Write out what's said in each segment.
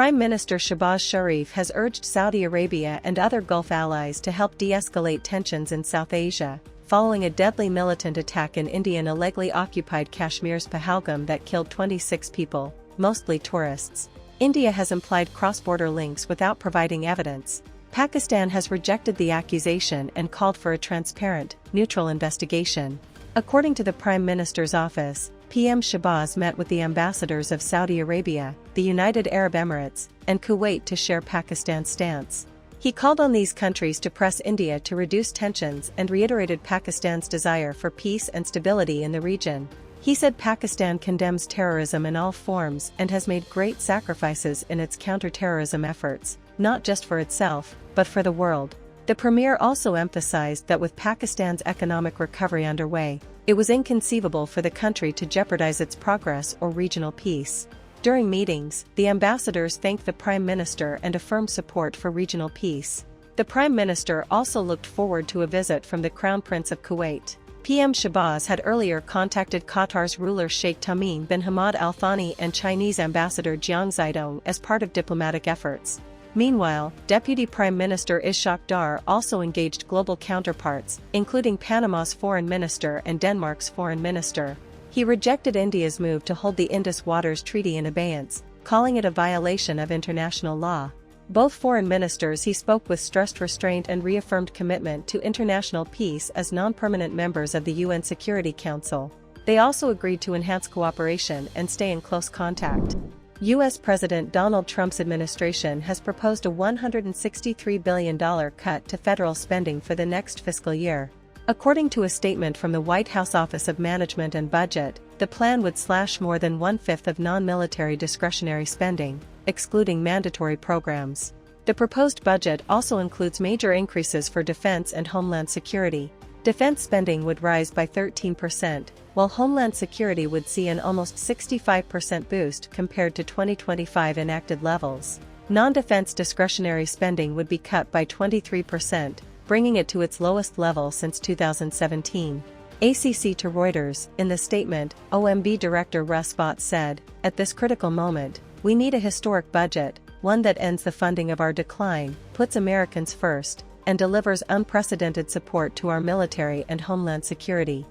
Prime Minister Shehbaz Sharif has urged Saudi Arabia and other Gulf allies to help de-escalate tensions in South Asia, following a deadly militant attack in Indian illegally occupied Kashmir's Pahalgam that killed 26 people, mostly tourists. India has implied cross-border links without providing evidence. Pakistan has rejected the accusation and called for a transparent, neutral investigation. According to the Prime Minister's office, PM Shehbaz met with the ambassadors of Saudi Arabia, the United Arab Emirates, and Kuwait to share Pakistan's stance. He called on these countries to press India to reduce tensions and reiterated Pakistan's desire for peace and stability in the region. He said Pakistan condemns terrorism in all forms and has made great sacrifices in its counter-terrorism efforts, not just for itself, but for the world. The premier also emphasized that with Pakistan's economic recovery underway, it was inconceivable for the country to jeopardize its progress or regional peace. During meetings, the ambassadors thanked the Prime Minister and affirmed support for regional peace. The Prime Minister also looked forward to a visit from the Crown Prince of Kuwait. PM Shehbaz had earlier contacted Qatar's ruler Sheikh Tamim bin Hamad Al Thani and Chinese Ambassador Jiang Zidong as part of diplomatic efforts. Meanwhile, Deputy Prime Minister Ishak Dar also engaged global counterparts, including Panama's foreign minister and Denmark's foreign minister. He rejected India's move to hold the Indus Waters Treaty in abeyance, calling it a violation of international law. Both foreign ministers he spoke with stressed restraint and reaffirmed commitment to international peace as non-permanent members of the UN Security Council. They also agreed to enhance cooperation and stay in close contact. U.S. President Donald Trump's administration has proposed a $163 billion cut to federal spending for the next fiscal year. According to a statement from the White House Office of Management and Budget, the plan would slash more than one-fifth of non-military discretionary spending, excluding mandatory programs. The proposed budget also includes major increases for defense and homeland security. Defense spending would rise by 13%, while homeland security would see an almost 65% boost compared to 2025 enacted levels. Non-defense discretionary spending would be cut by 23%, bringing it to its lowest level since 2017. ACC to Reuters, in the statement, OMB Director Russ Vought said, "At this critical moment, we need a historic budget, one that ends the funding of our decline, puts Americans first, and delivers unprecedented support to our military and homeland security."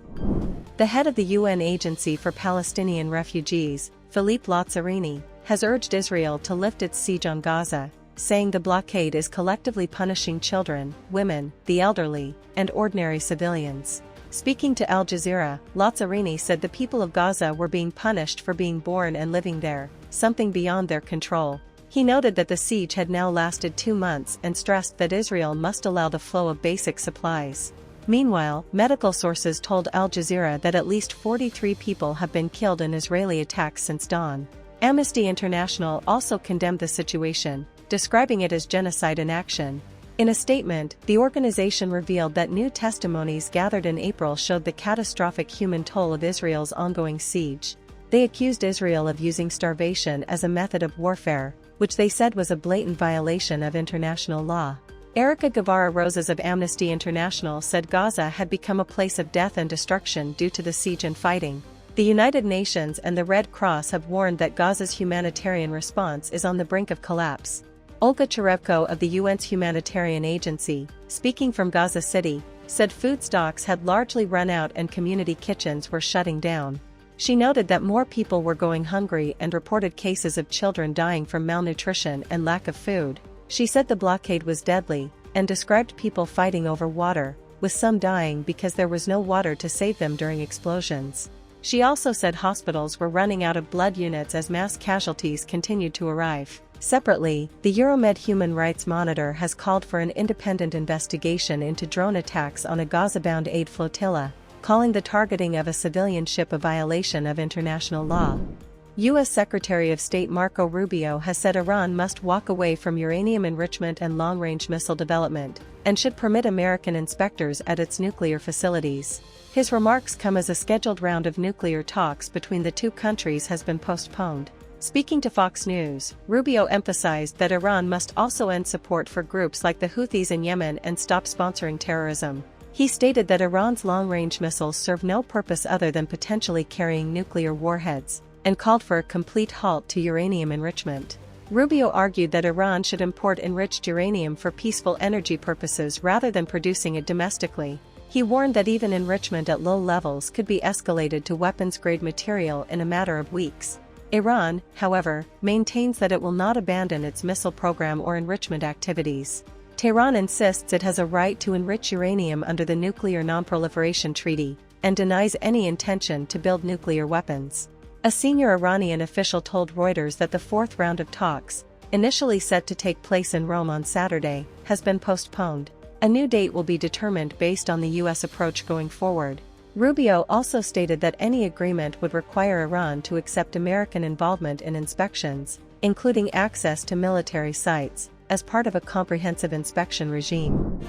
The head of the UN Agency for Palestinian Refugees, Philippe Lazzarini, has urged Israel to lift its siege on Gaza, saying the blockade is collectively punishing children, women, the elderly, and ordinary civilians. Speaking to Al Jazeera, Lazzarini said the people of Gaza were being punished for being born and living there, something beyond their control. He noted that the siege had now lasted 2 months and stressed that Israel must allow the flow of basic supplies. Meanwhile, medical sources told Al Jazeera that at least 43 people have been killed in Israeli attacks since dawn. Amnesty International also condemned the situation, describing it as genocide in action. In a statement, the organization revealed that new testimonies gathered in April showed the catastrophic human toll of Israel's ongoing siege. They accused Israel of using starvation as a method of warfare, which they said was a blatant violation of international law. Erica Guevara Rosas of Amnesty International said Gaza had become a place of death and destruction due to the siege and fighting. The United Nations and the Red Cross have warned that Gaza's humanitarian response is on the brink of collapse. Olga Cherevko of the UN's humanitarian agency, speaking from Gaza City, said food stocks had largely run out and community kitchens were shutting down. She noted that more people were going hungry and reported cases of children dying from malnutrition and lack of food. She said the blockade was deadly, and described people fighting over water, with some dying because there was no water to save them during explosions. She also said hospitals were running out of blood units as mass casualties continued to arrive. Separately, the Euromed Human Rights Monitor has called for an independent investigation into drone attacks on a Gaza-bound aid flotilla, calling the targeting of a civilian ship a violation of international law. U.S. Secretary of State Marco Rubio has said Iran must walk away from uranium enrichment and long-range missile development, and should permit American inspectors at its nuclear facilities. His remarks come as a scheduled round of nuclear talks between the two countries has been postponed. Speaking to Fox News, Rubio emphasized that Iran must also end support for groups like the Houthis in Yemen and stop sponsoring terrorism. He stated that Iran's long-range missiles serve no purpose other than potentially carrying nuclear warheads, and called for a complete halt to uranium enrichment. Rubio argued that Iran should import enriched uranium for peaceful energy purposes rather than producing it domestically. He warned that even enrichment at low levels could be escalated to weapons-grade material in a matter of weeks. Iran, however, maintains that it will not abandon its missile program or enrichment activities. Tehran insists it has a right to enrich uranium under the Nuclear Non-Proliferation Treaty, and denies any intention to build nuclear weapons. A senior Iranian official told Reuters that the fourth round of talks, initially set to take place in Rome on Saturday, has been postponed. A new date will be determined based on the U.S. approach going forward. Rubio also stated that any agreement would require Iran to accept American involvement in inspections, including access to military sites, as part of a comprehensive inspection regime.